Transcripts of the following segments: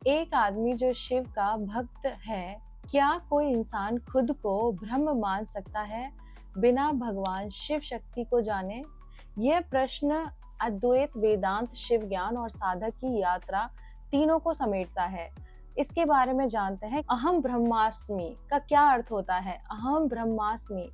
एक आदमी जो शिव का भक्त है, क्या कोई इंसान खुद को ब्रह्म मान सकता है बिना भगवान शिव शक्ति को जाने? यह प्रश्न अद्वैत वेदांत शिव ज्ञान और साधक की यात्रा तीनों को समेटता है। इसके बारे में जानते हैं। अहम ब्रह्मास्मि का क्या अर्थ होता है? अहम ब्रह्मास्मि,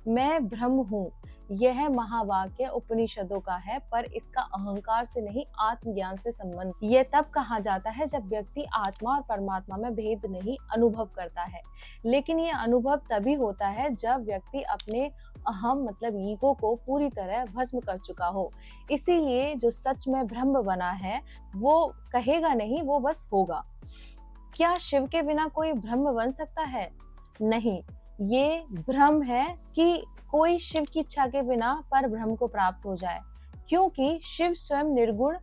मैं ब्रह्म हूँ। यह महावाक्य उपनिषदों का है, पर इसका अहंकार से नहीं आत्मज्ञान से संबंध। यह तब कहा जाता है जब व्यक्ति आत्मा और परमात्मा में भेद नहीं अनुभव करता है, लेकिन यह अनुभव तभी होता है जब व्यक्ति अपने अहम मतलब ईगो को पूरी तरह भस्म कर चुका हो। इसीलिए जो सच में ब्रह्म बना है वो कहेगा नहीं, वो बस होगा। क्या शिव के बिना कोई ब्रह्म बन सकता है? नहीं, ये भ्रम है कि कोई शिव की इच्छा के बिना पर ब्रह्म को प्राप्त हो जाए, क्योंकि शिव स्वयं निर्गुण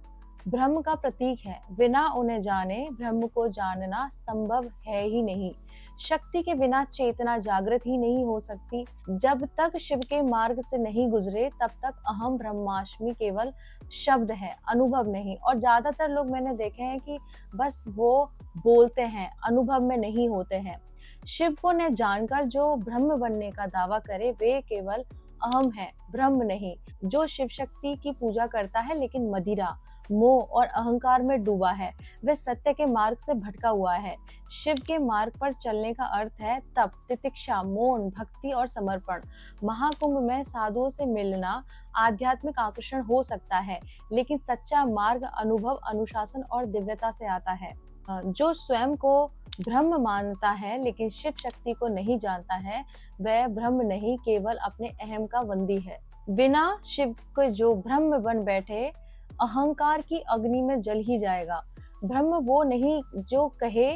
ब्रह्म का प्रतीक है। बिना उन्हें जाने ब्रह्म को जानना संभव है ही नहीं। शक्ति के बिना चेतना जागृत ही नहीं हो सकती। जब तक शिव के मार्ग से नहीं गुजरे तब तक अहम ब्रह्मास्मि केवल शब्द है, अनुभव नहीं। और ज्यादातर लोग मैंने देखे हैं कि बस वो बोलते हैं, अनुभव में नहीं होते हैं। शिव को न जानकर जो ब्रह्म बनने का दावा करे वे केवल अहम है, ब्रह्म नहीं। जो शिव शक्ति की पूजा करता है लेकिन मदिरा, मोह और अहंकार में डूबा है, वह सत्य के मार्ग से भटका हुआ है। शिव के मार्ग पर चलने का अर्थ है तप, तितिक्षा, मौन, भक्ति और समर्पण। महाकुंभ में साधुओं से मिलना आध्यात्मिक आकर्षण हो सकता है, लेकिन सच्चा मार्ग अनुभव, अनुशासन और दिव्यता से आता है। जो स्वयं को ब्रह्म मानता है लेकिन शिव शक्ति को नहीं जानता है, वह ब्रह्म नहीं, केवल अपने अहम का बंदी है। बिना शिव के जो ब्रह्म बन बैठे अहंकार की अग्नि में जल ही जाएगा। ब्रह्म वो नहीं जो कहे,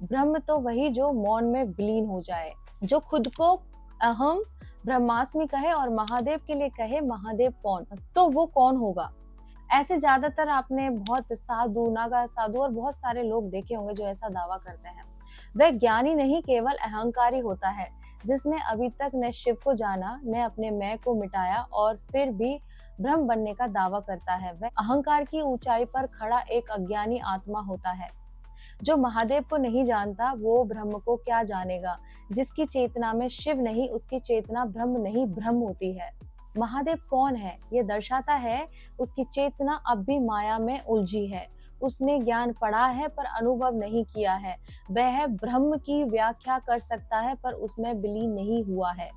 ब्रह्म तो वही जो मौन में विलीन हो जाए। जो खुद को अहम ब्रह्मास्मि कहे और महादेव के लिए कहे महादेव कौन, तो वो कौन होगा? ऐसे ज्यादातर आपने बहुत साधु, नागा साधु और बहुत सारे लोग देखे होंगे जो ऐसा दावा करते हैं। वह ज्ञानी नहीं, केवल अहंकारी होता है, जिसने अभी तक न शिव को जाना, न अपने मैं को मिटाया और फिर भी ब्रह्म बनने का दावा करता है। वह अहंकार की ऊंचाई पर खड़ा एक अज्ञानी आत्मा होता है। जो महादेव को नहीं जानता वो ब्रह्म को क्या जानेगा? जिसकी चेतना में शिव नहीं, उसकी चेतना ब्रह्म नहीं, भ्रम होती है। महादेव कौन है? ये दर्शाता है उसकी चेतना अब भी माया में उलझी है। उसने ज्ञान पढ़ा है पर अनुभव नहीं किया है। वह ब्रह्म की व्याख्या कर सकता है पर उसमें विलीन नहीं हुआ है।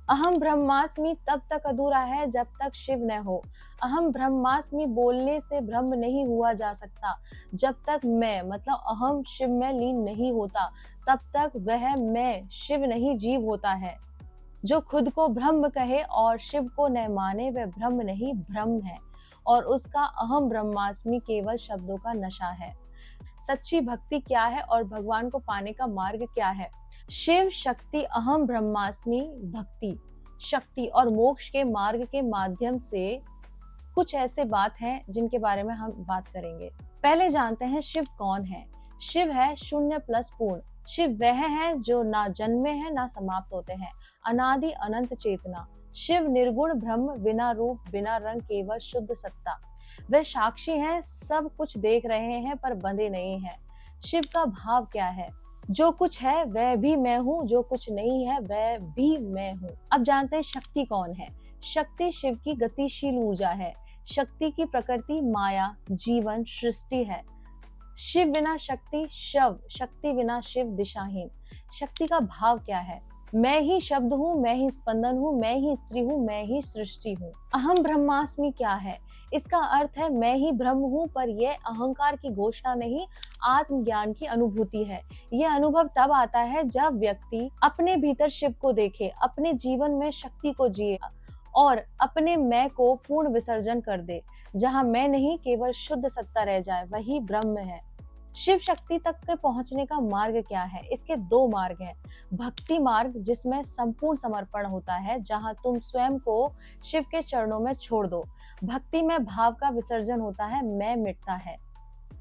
अहम ब्रह्मास्मि तब तक अधूरा है जब तक शिव न हो। अहम ब्रह्मास्मि बोलने से ब्रह्म नहीं हुआ जा सकता। जब तक मैं मतलब अहम शिव में लीन नहीं होता, तब तक वह मैं शिव नहीं, जीव होता है। जो खुद को ब्रह्म कहे और शिव को न माने वह ब्रह्म नहीं, भ्रम है, और उसका अहम ब्रह्मास्मि केवल शब्दों का नशा है। सच्ची भक्ति क्या है और भगवान को पाने का मार्ग क्या है? शिव शक्ति, अहम ब्रह्मास्मि, भक्ति, शक्ति और मोक्ष के मार्ग के माध्यम से कुछ ऐसे बात हैं जिनके बारे में हम बात करेंगे। पहले जानते हैं शिव कौन है। शिव है शून्य प्लस पूर्ण। शिव वह है जो ना जन्मे हैं ना समाप्त होते हैं, अनादि अनंत चेतना। शिव निर्गुण ब्रह्म, बिना रूप बिना रंग, केवल शुद्ध सत्ता। वह साक्षी हैं, सब कुछ देख रहे हैं पर बंधे नहीं हैं। शिव का भाव क्या है? जो कुछ है वह भी मैं हूँ, जो कुछ नहीं है वह भी मैं हूँ। अब जानते हैं शक्ति कौन है। शक्ति शिव की गतिशील ऊर्जा है। शक्ति की प्रकृति माया, जीवन, सृष्टि है। शिव बिना शक्ति शव, शक्ति बिना शिव दिशाहीन। शक्ति का भाव क्या है? मैं ही शब्द हूँ, मैं ही स्पंदन हूँ, मैं ही स्त्री हूँ, मैं ही सृष्टि हूँ। अहम ब्रह्मास्मि क्या है? इसका अर्थ है मैं ही ब्रह्म हूँ, पर यह अहंकार की घोषणा नहीं, आत्मज्ञान की अनुभूति है। यह अनुभव तब आता है जब व्यक्ति अपने भीतर शिव को देखे, अपने जीवन में शक्ति को जिए और अपने मैं को पूर्ण विसर्जन कर दे। जहाँ मैं नहीं, केवल शुद्ध सत्ता रह जाए, वही ब्रह्म है। शिव शक्ति तक के पहुंचने का मार्ग क्या है? इसके दो मार्ग हैं। भक्ति मार्ग, जिसमें संपूर्ण समर्पण होता है, जहां तुम स्वयं को शिव के चरणों में छोड़ दो। भक्ति में भाव का विसर्जन होता है, मैं मिटता है।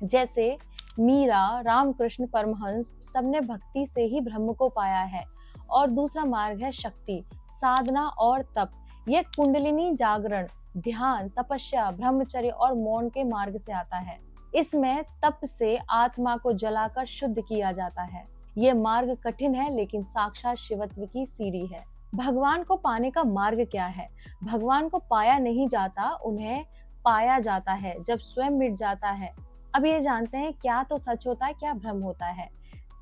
जैसे मीरा, रामकृष्ण परमहंस, सबने भक्ति से ही ब्रह्म को पाया है। और दूसरा मार्ग है शक्ति, साधना और तप। यह कुंडलिनी, जागरण, ध्यान, तपस्या, ब्रह्मचर्य और मौन के मार्ग से आता है। इसमें तप से आत्मा को जलाकर शुद्ध किया जाता है। ये मार्ग कठिन है लेकिन साक्षात शिवत्व की सीढ़ी है। भगवान को पाने का मार्ग क्या है? भगवान को पाया नहीं जाता, उन्हें पाया जाता है जब स्वयं मिट जाता है। अब ये जानते हैं क्या तो सच होता है, क्या भ्रम होता है।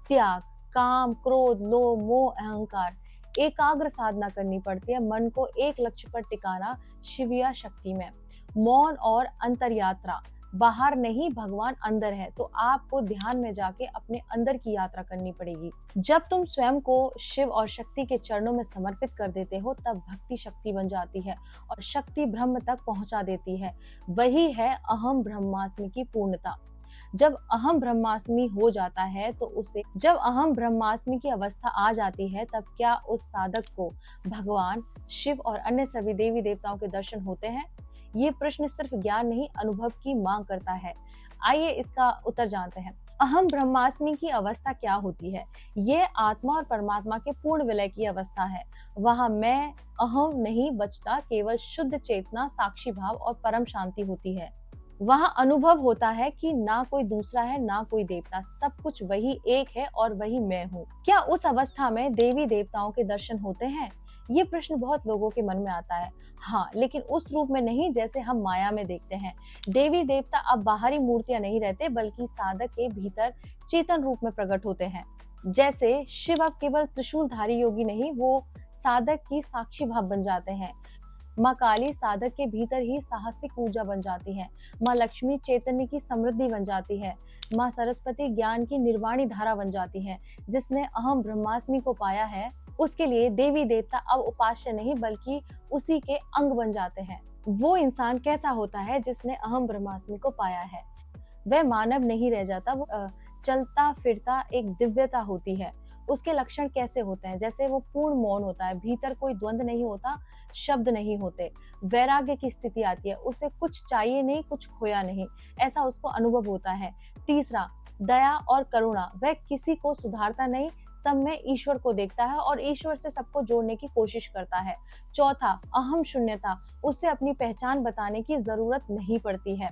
त्याग, काम, क्रोध, लोभ, मोह, अहंकार, एकाग्र साधना करनी पड़ती है। मन को एक लक्ष्य पर टिकाना शिविया शक्ति में। मौन और अंतर यात्रा, बाहर नहीं भगवान अंदर है, तो आपको ध्यान में जाके अपने अंदर की यात्रा करनी पड़ेगी। जब तुम स्वयं को शिव और शक्ति के चरणों में समर्पित कर देते हो तब भक्ति शक्ति बन जाती है और शक्ति ब्रह्म तक पहुंचा देती है। वही है अहम ब्रह्मास्मि की पूर्णता। जब अहम ब्रह्मास्मि हो जाता है तो उसे जब अहम ब्रह्मास्मि की अवस्था आ जाती है तब क्या उस साधक को भगवान शिव और अन्य सभी देवी देवताओं के दर्शन होते हैं? ये प्रश्न सिर्फ ज्ञान नहीं अनुभव की मांग करता है। आइए इसका उत्तर जानते हैं। अहम ब्रह्मास्मि की अवस्था क्या होती है? ये आत्मा और परमात्मा के पूर्ण विलय की अवस्था है। वहां मैं अहम नहीं बचता, केवल शुद्ध चेतना, साक्षी भाव और परम शांति होती है। वहां अनुभव होता है कि ना कोई दूसरा है ना कोई देवता, सब कुछ वही एक है और वही मैं हूँ। क्या उस अवस्था में देवी देवताओं के दर्शन होते हैं? ये प्रश्न बहुत लोगों के मन में आता है। हाँ, लेकिन उस रूप में नहीं जैसे हम माया में देखते हैं। देवी देवता अब बाहरी मूर्तियां नहीं रहते बल्कि साधक के भीतर चेतन रूप में प्रकट होते हैं। जैसे शिव अब केवल त्रिशूलधारी योगी नहीं, वो साधक की साक्षी भाव बन जाते हैं। माँ काली साधक के भीतर ही साहसिक ऊर्जा बन जाती है। माँ लक्ष्मी चैतन्य की समृद्धि बन जाती है। माँ सरस्वती ज्ञान की निर्वाणी धारा बन जाती है। जिसने अहम ब्रह्मास्मि को पाया है उसके लिए देवी देवता अब उपास्य नहीं बल्कि उसी के अंग बन जाते हैं। वो इंसान कैसा होता है जिसने अहम ब्रह्मास्मि को पाया है? वह मानव नहीं रह जाता, वो चलता फिरता एक दिव्यता होती है। उसके लक्षण कैसे होते हैं? जैसे वो पूर्ण मौन होता है, भीतर कोई द्वंद नहीं होता, शब्द नहीं होते, वैराग्य की स्थिति आती है, उसे कुछ चाहिए नहीं, कुछ खोया नहीं, ऐसा उसको अनुभव होता है। तीसरा, दया और करुणा, वह किसी को सुधारता नहीं, सब में ईश्वर को देखता है और ईश्वर से सबको जोड़ने की कोशिश करता है। चौथा, अहम शून्यता, उसे अपनी पहचान बताने की जरूरत नहीं पड़ती है।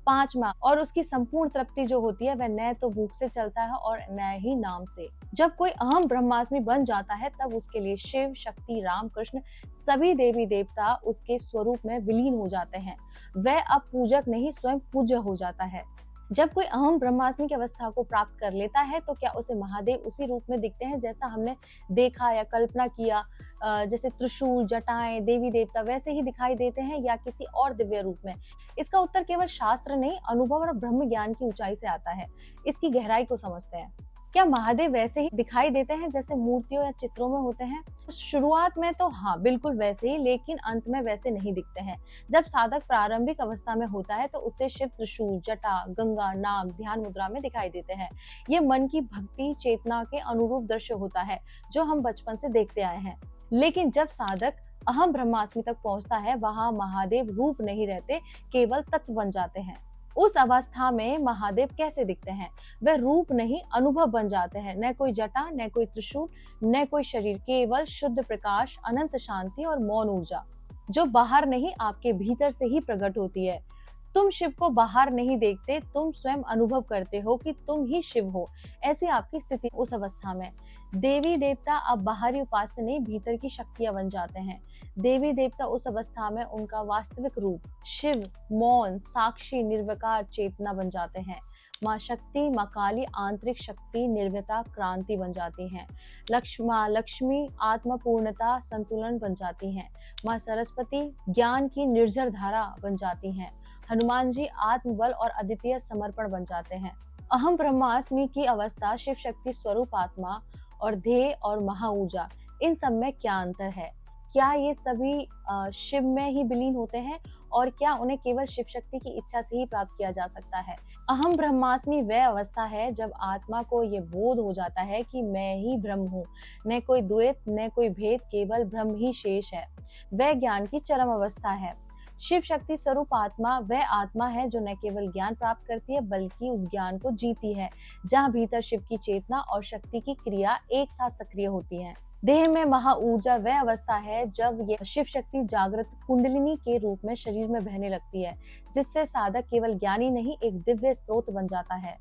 पांचवा, और उसकी संपूर्ण तृप्ति जो होती है वह न तो भूख से चलता है और न ही नाम से। जब कोई अहम ब्रह्मास्मि बन जाता है तब उसके लिए शिव, शक्ति, राम, कृष्ण सभी देवी देवता उसके स्वरूप में विलीन हो जाते हैं। वह अब पूजक नहीं स्वयं पूज्य हो जाता है। जब कोई अहम ब्रह्मास्मि की अवस्था को प्राप्त कर लेता है तो क्या उसे महादेव उसी रूप में दिखते हैं जैसा हमने देखा या कल्पना किया? जैसे त्रिशूल, जटाएं, देवी देवता वैसे ही दिखाई देते हैं या किसी और दिव्य रूप में? इसका उत्तर केवल शास्त्र नहीं, अनुभव और ब्रह्म ज्ञान की ऊंचाई से आता है। इसकी गहराई को समझते हैं। क्या महादेव वैसे ही दिखाई देते हैं जैसे मूर्तियों या चित्रों में होते हैं? शुरुआत में तो हाँ, बिल्कुल वैसे ही, लेकिन अंत में वैसे नहीं दिखते हैं। जब साधक प्रारंभिक अवस्था में होता है तो उसे शिव, त्रिशूल, जटा, गंगा, नाग ध्यान मुद्रा में दिखाई देते हैं। ये मन की भक्ति चेतना के अनुरूप दृश्य होता है जो हम बचपन से देखते आए हैं। लेकिन जब साधक अहम ब्रह्मास्मि तक पहुंचता है वहां महादेव रूप नहीं रहते, केवल तत्व बन जाते हैं। उस अवस्था में महादेव कैसे दिखते हैं? वह रूप नहीं, अनुभव बन जाते हैं। न कोई जटा, न कोई त्रिशूल, न कोई शरीर, केवल शुद्ध प्रकाश, अनंत शांति और मौन ऊर्जा जो बाहर नहीं आपके भीतर से ही प्रकट होती है। तुम शिव को बाहर नहीं देखते, तुम स्वयं अनुभव करते हो कि तुम ही शिव हो। ऐसी आपकी स्थिति उस अवस्था में। देवी देवता अब बाहरी उपास्य नहीं, भीतर की शक्तियां बन जाते हैं। देवी देवता उस अवस्था में उनका वास्तविक रूप शिव, मौन, साक्षी, निर्विकार चेतना बन जाते हैं। माँ शक्ति, माँ काली आंतरिक शक्ति, निर्भयता, क्रांति बन जाती हैं। माँ लक्ष्मी आत्म पूर्णता, संतुलन बन जाती हैं। माँ सरस्वती ज्ञान की निर्झर धारा बन जाती हैं। हनुमान जी आत्मबल और अद्वितीय समर्पण बन जाते हैं। अहम ब्रह्मास्मि की अवस्था शिव शक्ति स्वरूप आत्मा और ध्येय और महा ऊर्जा, इन सब में क्या अंतर है? क्या ये सभी शिव में ही विलीन होते हैं और क्या उन्हें केवल शिव शक्ति की इच्छा से ही प्राप्त किया जा सकता है? अहम ब्रह्मास्मि वह अवस्था है जब आत्मा को ये बोध हो जाता है कि मैं ही ब्रह्म हूँ, न कोई द्वैत, न कोई भेद, केवल ब्रह्म ही शेष है। वह ज्ञान की चरम अवस्था है। शिव शक्ति स्वरूप आत्मा वह आत्मा है जो न केवल ज्ञान प्राप्त करती है बल्कि उस ज्ञान को जीती है, जहाँ भीतर शिव की चेतना और शक्ति की क्रिया एक साथ सक्रिय होती है। देह में महा ऊर्जा वह अवस्था है जब यह शिव शक्ति जागृत कुंडलिनी के रूप में शरीर में बहने लगती है, जिससे साधक केवल ज्ञानी नहीं एक दिव्य स्रोत बन जाता है।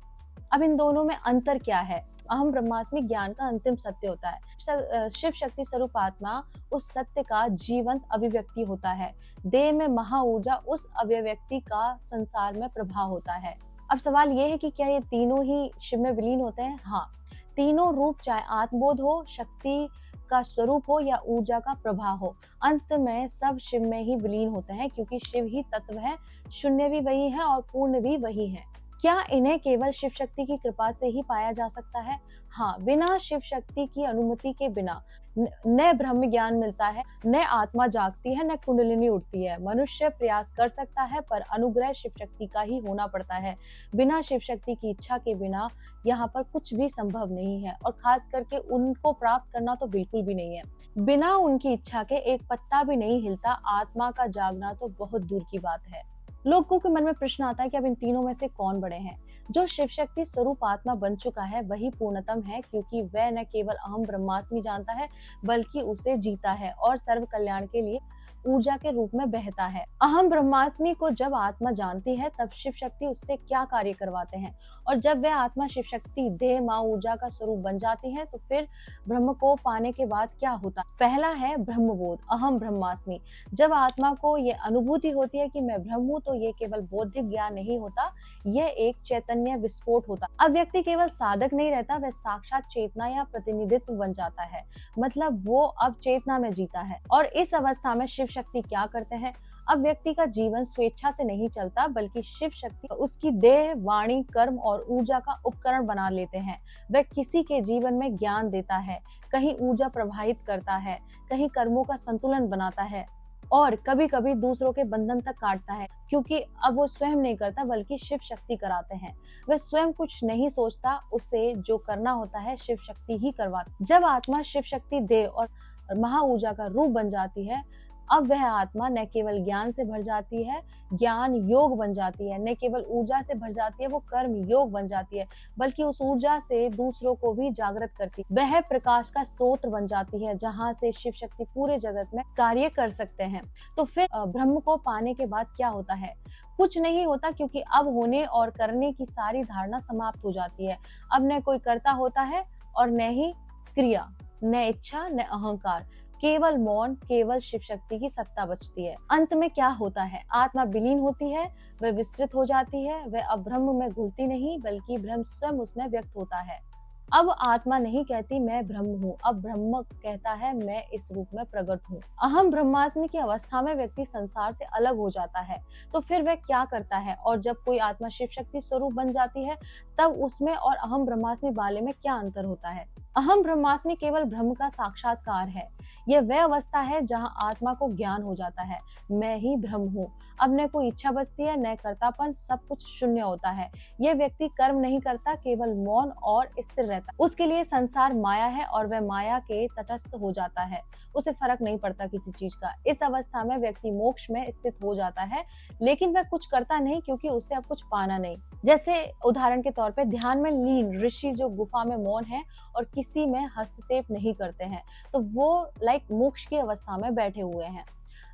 अब इन दोनों में अंतर क्या है? अहम ब्रह्मास्मि ज्ञान का अंतिम सत्य होता है। शिव शक्ति स्वरूप आत्मा उस सत्य का जीवंत अभिव्यक्ति होता है। देह में महा ऊर्जा उस अभिव्यक्ति का संसार में प्रभाव होता है। अब सवाल ये है कि क्या ये तीनों ही शिव में विलीन होते हैं? हाँ, तीनों रूप चाहे आत्मबोध हो, शक्ति का स्वरूप हो या ऊर्जा का प्रभाव हो, अंत में सब शिव में ही विलीन होते हैं, क्योंकि शिव ही तत्व है, शून्य भी वही है और पूर्ण भी वही है। क्या इन्हें केवल शिव शक्ति की कृपा से ही पाया जा सकता है? हाँ, बिना शिव शक्ति की अनुमति के बिना न ब्रह्म ज्ञान मिलता है, न आत्मा जागती है, न कुंडलिनी उठती है। मनुष्य प्रयास कर सकता है पर अनुग्रह शिव शक्ति का ही होना पड़ता है। बिना शिव शक्ति की इच्छा के बिना यहाँ पर कुछ भी संभव नहीं है, और खास करके उनको प्राप्त करना तो बिल्कुल भी नहीं है। बिना उनकी इच्छा के एक पत्ता भी नहीं हिलता। आत्मा का जागना तो बहुत दूर की बात है। लोगों के मन में प्रश्न आता है कि अब इन तीनों में से कौन बड़े हैं? जो शिव शक्ति स्वरूप आत्मा बन चुका है वही पूर्णतम है, क्योंकि वह न केवल अहम ब्रह्मास्मि जानता है बल्कि उसे जीता है और सर्व कल्याण के लिए ऊर्जा के रूप में बहता है। अहम ब्रह्मास्मि को जब आत्मा जानती है तब शिव शक्ति उससे क्या कार्य करवाते हैं, और जब वह आत्मा शिव शक्ति देह मां ऊर्जा का स्वरूप बन जाती है तो फिर ब्रह्म को पाने के बाद क्या होता? पहला है ब्रह्मबोध, अहम ब्रह्मास्मि। जब आत्मा को ये अनुभूति होती है कि मैं ब्रह्म हूँ, तो ये केवल बौद्धिक ज्ञान नहीं होता, यह एक चैतन्य विस्फोट होता। अब व्यक्ति केवल साधक नहीं रहता, वह साक्षात चेतना या प्रतिनिधित्व बन जाता है, मतलब वो अब चेतना में जीता है। और इस अवस्था में शिव शक्ति क्या करते हैं? अब व्यक्ति का जीवन स्वेच्छा से नहीं चलता, बल्कि शिव शक्ति उसकी देह, वाणी, कर्म और ऊर्जा का उपकरण बना लेते हैं। वह किसी के जीवन में ज्ञान देता है, कहीं ऊर्जा प्रवाहित करता है, कहीं कर्मों का संतुलन बनाता है, और कभी कभी दूसरों के बंधन तक काटता है, क्योंकि अब वो स्वयं नहीं करता बल्कि शिव शक्ति कराते हैं। वह स्वयं कुछ नहीं सोचता, उसे जो करना होता है शिव शक्ति ही करवाती। जब आत्मा शिव शक्ति दे और महा ऊर्जा का रूप बन जाती है, अब वह आत्मा न केवल ज्ञान से भर जाती है, ज्ञान योग बन जाती है, न केवल ऊर्जा से भर जाती है, वो कर्म योग बन जाती है, बल्कि उस ऊर्जा से दूसरों को भी जागृत करती है। वह प्रकाश का स्तोत्र बन जाती है, जहाँ से शिव शक्ति पूरे जगत में कार्य कर सकते हैं। तो फिर ब्रह्म को पाने के बाद क्या होता है? कुछ नहीं होता, क्योंकि अब होने और करने की सारी धारणा समाप्त हो जाती है। अब न कोई कर्ता होता है और न ही क्रिया, न इच्छा, न अहंकार, केवल मौन, केवल शिव शक्ति की सत्ता बचती है। अंत में क्या होता है? आत्मा विलीन होती है, वह विस्तृत हो जाती है, वह अब ब्रह्म में घुलती नहीं, बल्कि ब्रह्म स्वयं उसमें व्यक्त होता है। अब आत्मा नहीं कहती मैं ब्रह्म हूँ, अब ब्रह्म कहता है मैं इस रूप में प्रकट हूँ। अहम ब्रह्मास्मि की अवस्था में व्यक्ति संसार से अलग हो जाता है। तो फिर वह क्या करता है? और जब कोई आत्मा शिव शक्ति स्वरूप बन जाती है, तब उसमें और अहम ब्रह्मास्मि वाले में क्या अंतर होता है? अहम ब्रह्मास्मि केवल ब्रह्म का साक्षात्कार है। यह वह अवस्था है जहां आत्मा को ज्ञान हो जाता है, मैं ही ब्रह्म हूँ। अब न कोई इच्छा बचती है, न कर्तापन, सब कुछ शून्य होता है। यह व्यक्ति कर्म नहीं करता, केवल मौन और स्थिर रहता। उसके लिए संसार माया है और वह माया के तटस्थ हो जाता है, उसे फर्क नहीं पड़ता किसी चीज का। इस अवस्था में व्यक्ति मोक्ष में स्थित हो जाता है, लेकिन वह कुछ करता नहीं, क्योंकि उसे अब कुछ पाना नहीं। जैसे उदाहरण के तौर पे ध्यान में लीन ऋषि जो गुफा में मौन है और किसी में हस्तक्षेप नहीं करते हैं, तो वो मोक्ष की अवस्था में बैठे हुए हैं।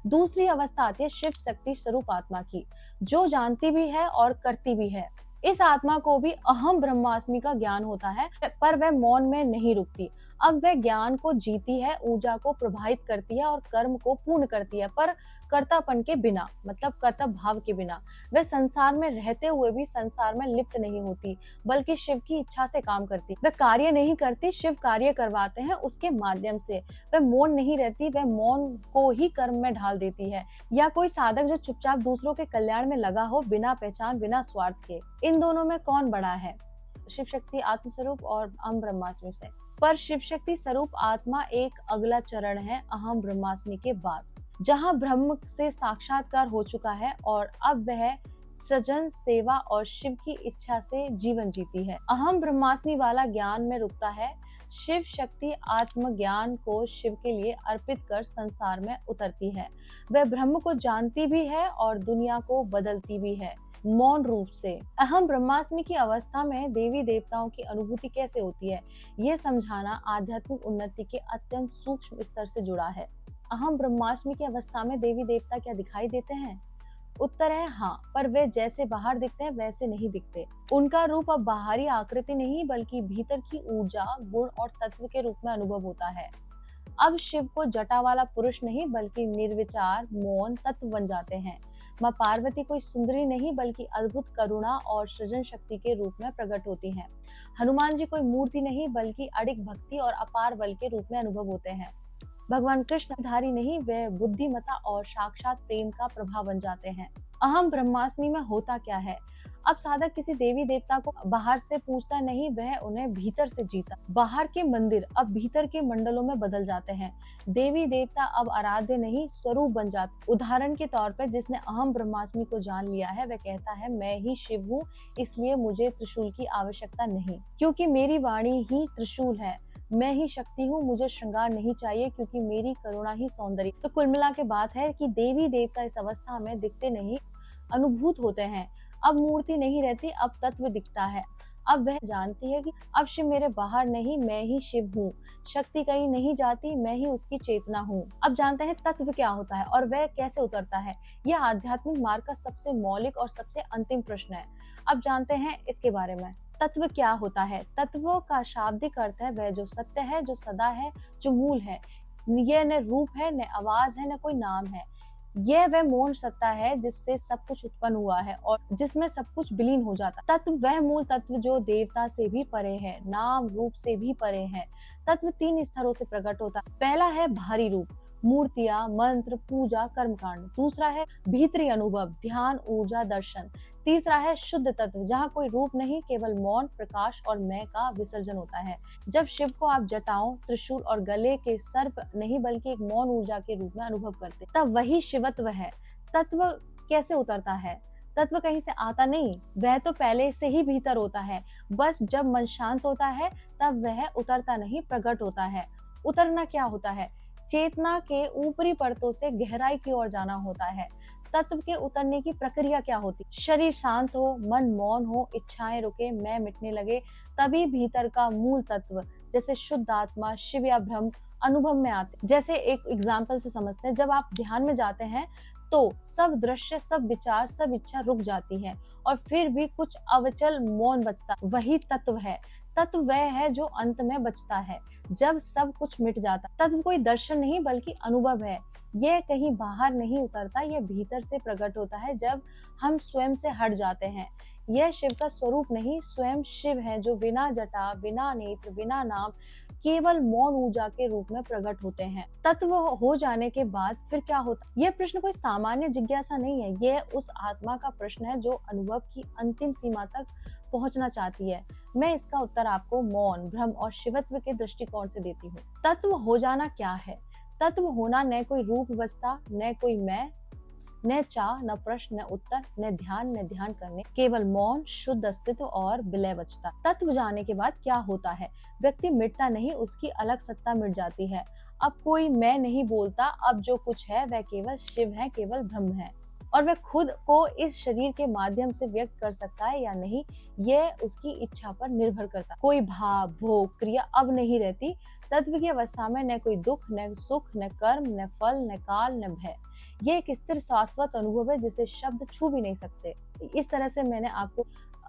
दूसरी अवस्था आती है शिव शक्ति स्वरूप आत्मा की, जो जानती भी है और करती भी है। इस आत्मा को भी अहम ब्रह्मास्मि का ज्ञान होता है, पर वह मौन में नहीं रुकती। अब वह ज्ञान को जीती है, ऊर्जा को प्रभावित करती है और कर्म को पूर्ण करती है, पर कर्तापन के बिना, मतलब कर्तव्य भाव के बिना। वह संसार में रहते हुए भी संसार में लिप्त नहीं होती, बल्कि शिव की इच्छा से काम करती। वह कार्य नहीं करती, शिव कार्य करवाते हैं उसके माध्यम से। वह मौन नहीं रहती, वह मौन को ही कर्म में ढाल देती है। या कोई साधक जो चुपचाप दूसरों के कल्याण में लगा हो, बिना पहचान, बिना स्वार्थ के। इन दोनों में कौन बड़ा है? शिव शक्ति आत्मस्वरूप और अहम ब्रह्मास्मि से। पर शिव शक्ति स्वरूप आत्मा एक अगला चरण है अहम ब्रह्मास्मि के बाद, जहां ब्रह्म से साक्षात्कार हो चुका है और अब वह सृजन, सेवा और शिव की इच्छा से जीवन जीती है। अहम ब्रह्मास्मि वाला ज्ञान में रुकता है। शिव शक्ति आत्मज्ञान को शिव के लिए अर्पित कर संसार में उतरती है। वह ब्रह्म को जानती भी है और दुनिया को बदलती भी है। मौन रूप से। अहम ब्रह्मास्मि की अवस्था में देवी देवताओं की अनुभूति कैसे होती है, ये समझाना आध्यात्मिक उन्नति के अत्यंत सूक्ष्म स्तर से जुड़ा है। अहम ब्रह्मास्मि की अवस्था में देवी देवता क्या दिखाई देते हैं? उत्तर है हाँ, पर वे जैसे बाहर दिखते हैं वैसे नहीं दिखते। उनका रूप अब बाहरी आकृति नहीं बल्कि भीतर की ऊर्जा, गुण और तत्व के रूप में अनुभव होता है। अब शिव को जटा वाला पुरुष नहीं बल्कि निर्विचार मौन तत्व बन जाते हैं। माँ पार्वती कोई सुंदरी नहीं बल्कि अद्भुत करुणा और सृजन शक्ति के रूप में प्रकट होती हैं। हनुमान जी कोई मूर्ति नहीं बल्कि अडिग भक्ति और अपार बल के रूप में अनुभव होते हैं। भगवान कृष्ण धारी नहीं, वे बुद्धिमता और साक्षात प्रेम का प्रभाव बन जाते हैं। अहम ब्रह्मास्मि में होता क्या है? अब साधक किसी देवी देवता को बाहर से पूछता नहीं, वह उन्हें भीतर से जीता। बाहर के मंदिर अब भीतर के मंडलों में बदल जाते हैं। देवी देवता अब आराध्य नहीं, स्वरूप बन जाते। उदाहरण के तौर पर जिसने अहम ब्रह्मास्मि को जान लिया है वह कहता है, मैं ही शिव हूँ, इसलिए मुझे त्रिशूल की आवश्यकता नहीं, क्योंकि मेरी वाणी ही त्रिशूल है। मैं ही शक्ति हूँ, मुझे श्रृंगार नहीं चाहिए, क्योंकि मेरी करुणा ही सौंदर्य। तो कुल मिला के बात है कि देवी देवता इस अवस्था में दिखते नहीं, अनुभूत होते हैं। अब मूर्ति नहीं रहती, अब तत्व दिखता है। अब वह जानती है कि अब शिव मेरे बाहर नहीं, मैं ही शिव हूँ। शक्ति कहीं नहीं जाती, मैं ही उसकी चेतना हूँ। अब जानते हैं तत्व क्या होता है और वह कैसे उतरता है। यह आध्यात्मिक मार्ग का सबसे मौलिक और सबसे अंतिम प्रश्न है। अब जानते हैं इसके बारे में। तत्व क्या होता है? तत्वों का शाब्दिक अर्थ है वह जो सत्य है, जो सदा है, जो मूल है। यह न रूप है, न आवाज है, न कोई नाम है। यह वह मौन सत्ता है जिससे सब कुछ उत्पन्न हुआ है और जिसमें सब कुछ विलीन हो जाता है। तत्व वह मूल तत्व जो देवता से भी परे है, नाम रूप से भी परे है। तत्व 3 स्तरों से प्रकट होता है। पहला है बाहरी रूप, मूर्तियां, मंत्र, पूजा, कर्मकांड। दूसरा है भीतरी अनुभव, ध्यान, ऊर्जा, दर्शन। तीसरा है शुद्ध तत्व, जहाँ कोई रूप नहीं, केवल मौन, प्रकाश और मैं का विसर्जन होता है। जब शिव को आप जटाओं, त्रिशूल और गले के सर्प नहीं बल्कि एक मौन ऊर्जा के रूप में अनुभव करते, तब वही शिवत्व है। तत्व कैसे उतरता है? तत्व कहीं से आता नहीं, वह तो पहले से ही भीतर होता है। बस जब मन शांत होता है तब वह उतरता नहीं, प्रकट होता है। उतरना क्या होता है? चेतना के ऊपरी परतों से गहराई की ओर जाना होता है। तत्व के उतरने की प्रक्रिया क्या होती? शरीर शांत हो, मन मौन हो, इच्छाएं रुके, मैं मिटने लगे, तभी भीतर का मूल तत्व जैसे शुद्ध आत्मा, शिव या ब्रह्म अनुभव में आते। जैसे एक एग्जाम्पल से समझते हैं, जब आप ध्यान में जाते हैं तो सब दृश्य, सब विचार, सब इच्छा रुक जाती है और फिर भी कुछ अवचल मौन बचता। वही तत्व है। तत्व वह है जो अंत में बचता है जब सब कुछ मिट जाता। तत्व कोई दर्शन नहीं बल्कि अनुभव है। यह कहीं बाहर नहीं उतरता, यह भीतर से प्रकट होता है जब हम स्वयं से हट जाते हैं। यह शिव का स्वरूप नहीं, स्वयं शिव है जो बिना जटा, बिना नेत्र, बिना नाम, केवल मौन ऊर्जा के रूप में प्रकट होते हैं। तत्व हो जाने के बाद फिर क्या होता? यह प्रश्न कोई सामान्य जिज्ञासा नहीं है, यह उस आत्मा का प्रश्न है जो अनुभव की अंतिम सीमा तक पहुंचना चाहती है। मैं इसका उत्तर आपको मौन, ब्रह्म और शिवत्व के दृष्टिकोण से देती हूँ। तत्व हो जाना क्या है? तत्व होना न कोई रूप बचता, न कोई मैं, न चाह, न प्रश्न, न उत्तर, न ध्यान करने, केवल मौन, शुद्ध अस्तित्व और विलय बचता। तत्व जाने के बाद क्या होता है? व्यक्ति मिटता नहीं, उसकी अलग सत्ता मिट जाती है। अब कोई मैं नहीं बोलता, अब जो कुछ है वह केवल शिव है, केवल ब्रह्म है। और वह खुद को इस शरीर के माध्यम से व्यक्त कर सकता है या नहीं, यह उसकी इच्छा पर निर्भर करता। कोई भाव, भोग, क्रिया अब नहीं रहती। तत्व की अवस्था में न कोई दुख, न सुख, न कर्म, न फल, न काल, न भय। यह एक स्थिर शाश्वत अनुभव है जिसे शब्द छू भी नहीं सकते। इस तरह से मैंने आपको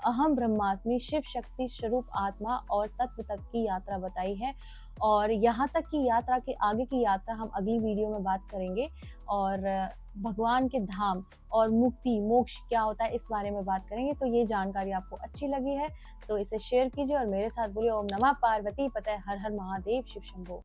अहम ब्रह्मास्मि, शिव शक्ति स्वरूप आत्मा और तत्व तक की यात्रा बताई है। और यहाँ तक की यात्रा के आगे की यात्रा हम अगली वीडियो में बात करेंगे और भगवान के धाम और मुक्ति, मोक्ष क्या होता है इस बारे में बात करेंगे। तो ये जानकारी आपको अच्छी लगी है तो इसे शेयर कीजिए और मेरे साथ बोलिए ओम नमः पार्वती पते, हर हर महादेव, शिव शंभो।